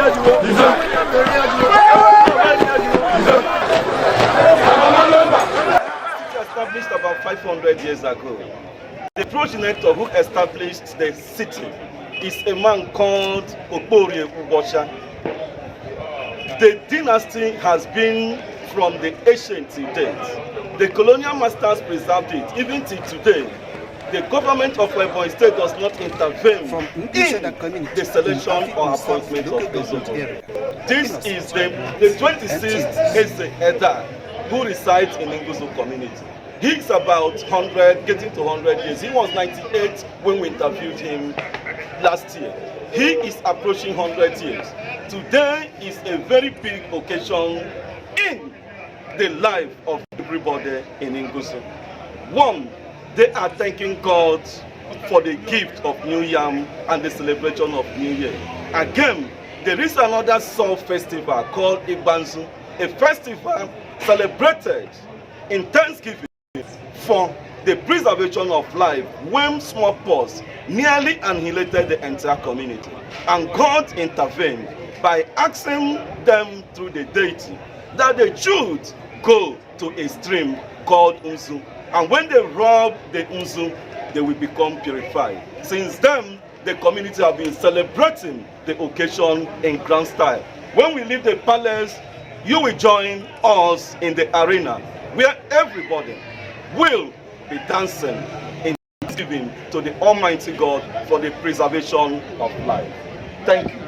Established about 500 years ago. The progenitor who established the city is a man called Okpori Ugosha. The dynasty has been from the ancient till date. The colonial masters preserved it. Even till today, the government of Ebonyi State does not intervene in the selection or appointment of Ezoto. This is the 26th Eze Edda who resides in Nguzu community. He's about 100, getting to 100 years. He was 98 when we interviewed him last year. He is approaching 100 years. Today is a very big occasion in the life of everybody in Nguzu. One, they are thanking God for the gift of New Yam and the celebration of New Year. Again, there is another Soul festival called Igba Nzu, a festival celebrated in Thanksgiving for the preservation of life when smallpox nearly annihilated the entire community. And God intervened by asking them through the deity that they should go to a stream called Nzu. And when they rub the Nzu, they will become purified. Since then, the community have been celebrating the occasion in grand style. When we leave the palace, you will join us in the arena where everybody will be dancing in thanksgiving to the Almighty God for the preservation of life. Thank you.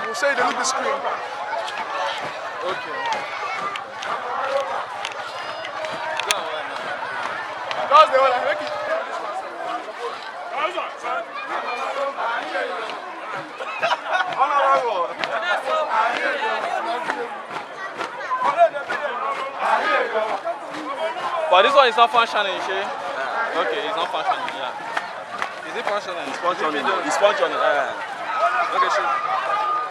We'll say they look the screen. Okay. That's the one I make it. But this one is not functioning, Shay. Okay, it's not functioning, yeah. Is it functioning? It's functioning. It's functioning. Okay, Shay.